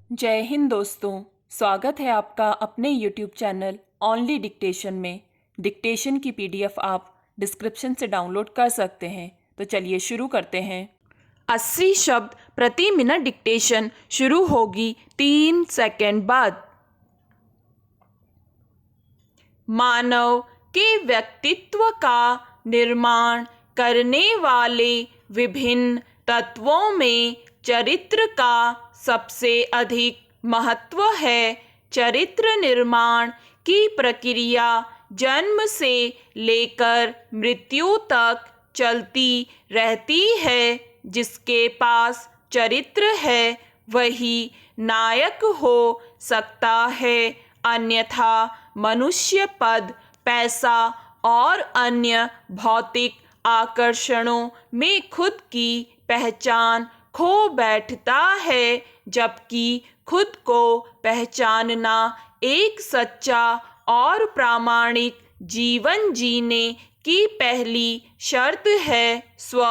जय हिंद दोस्तों। स्वागत है आपका अपने YouTube चैनल ओनली डिक्टेशन में। डिक्टेशन की PDF आप डिस्क्रिप्शन से डाउनलोड कर सकते हैं। तो चलिए शुरू करते हैं। 80 शब्द प्रति मिनट डिक्टेशन शुरू होगी 3 सेकंड बाद। मानव के व्यक्तित्व का निर्माण करने वाले विभिन्न तत्वों में चरित्र का सबसे अधिक महत्व है। चरित्र निर्माण की प्रक्रिया जन्म से लेकर मृत्यु तक चलती रहती है। जिसके पास चरित्र है वही नायक हो सकता है, अन्यथा मनुष्य पद, पैसा और अन्य भौतिक आकर्षणों में खुद की पहचान खो बैठता है। जबकि खुद को पहचानना एक सच्चा और प्रामाणिक जीवन जीने की पहली शर्त है। स्व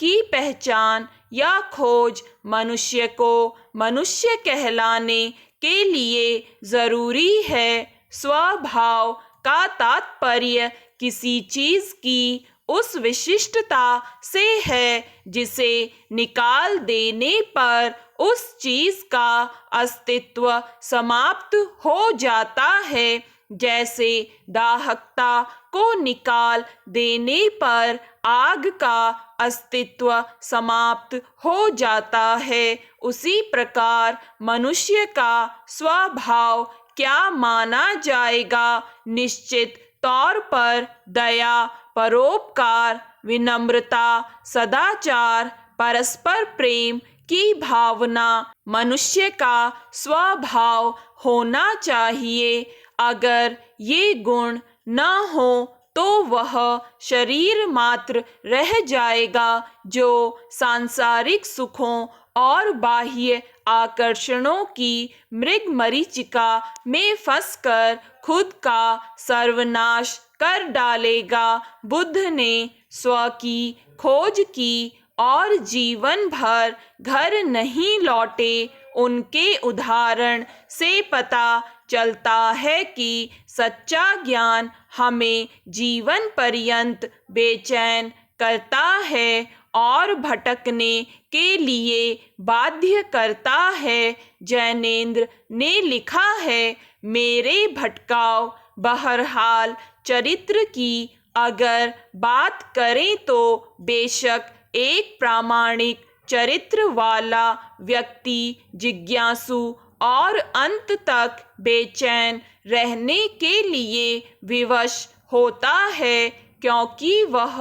की पहचान या खोज मनुष्य को मनुष्य कहलाने के लिए जरूरी है। स्वभाव का तात्पर्य किसी चीज की उस विशिष्टता से है जिसे निकाल देने पर उस चीज का अस्तित्व समाप्त हो जाता है। जैसे दाहकता को निकाल देने पर आग का अस्तित्व समाप्त हो जाता है, उसी प्रकार मनुष्य का स्वभाव क्या माना जाएगा? निश्चित तौर पर दया, परोपकार, विनम्रता, सदाचार, परस्पर प्रेम की भावना मनुष्य का स्वभाव होना चाहिए। अगर ये गुण न हो तो वह शरीर मात्र रह जाएगा जो सांसारिक सुखों और बाह्य आकर्षणों की मृग मरीचिका में फंसकर खुद का सर्वनाश कर डालेगा। बुद्ध ने स्व की खोज की और जीवन भर घर नहीं लौटे। उनके उदाहरण से पता चलता है कि सच्चा ज्ञान हमें जीवन पर्यंत बेचैन करता है और भटकने के लिए बाध्य करता है। जैनेंद्र ने लिखा है, मेरे भटकाव बहरहाल चरित्र की अगर बात करें तो बेशक एक प्रामाणिक चरित्र वाला व्यक्ति जिज्ञासु और अंत तक बेचैन रहने के लिए विवश होता है, क्योंकि वह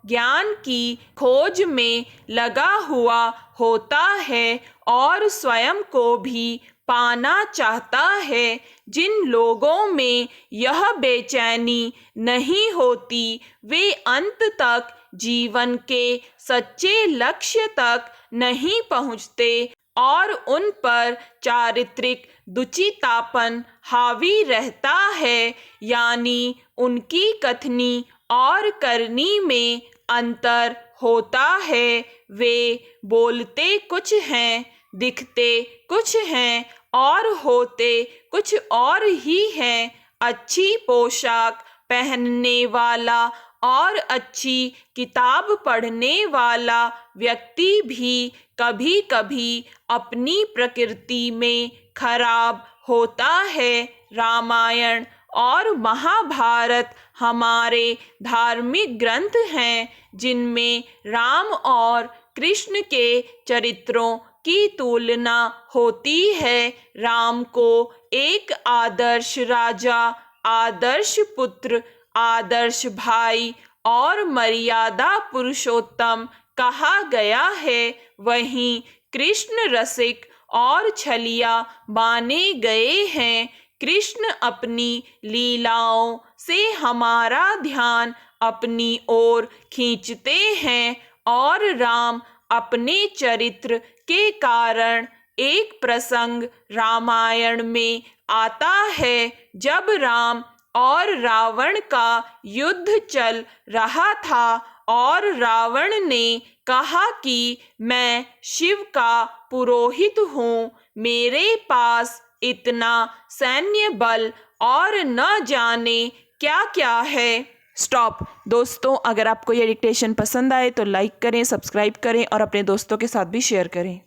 ज्ञान की खोज में लगा हुआ होता है और स्वयं को भी पाना चाहता है। जिन लोगों में यह बेचैनी नहीं होती वे अंत तक जीवन के सच्चे लक्ष्य तक नहीं पहुंचते और उन पर चारित्रिक दुचितापन हावी रहता है, यानी उनकी कथनी और करनी में अंतर होता है। वे बोलते कुछ हैं, दिखते कुछ हैं और होते कुछ और ही हैं। अच्छी पोशाक पहनने वाला और अच्छी किताब पढ़ने वाला व्यक्ति भी कभी कभी अपनी प्रकृति में खराब होता है। रामायण और महाभारत हमारे धार्मिक ग्रंथ हैं जिनमें राम और कृष्ण के चरित्रों की तुलना होती है। राम को एक आदर्श राजा, आदर्श पुत्र, आदर्श भाई और मर्यादा पुरुषोत्तम कहा गया है। वहीं कृष्ण रसिक और छलिया माने गए हैं। कृष्ण अपनी लीलाओं से हमारा ध्यान अपनी ओर खींचते हैं और राम अपने चरित्र के कारण एक प्रसंग रामायण में आता है जब राम और रावण का युद्ध चल रहा था और रावण ने कहा कि मैं शिव का पुरोहित हूँ, मेरे पास इतना सैन्य बल और न जाने क्या क्या है। स्टॉप। दोस्तों, अगर आपको ये डिक्टेशन पसंद आए तो लाइक करें, सब्सक्राइब करें और अपने दोस्तों के साथ भी शेयर करें।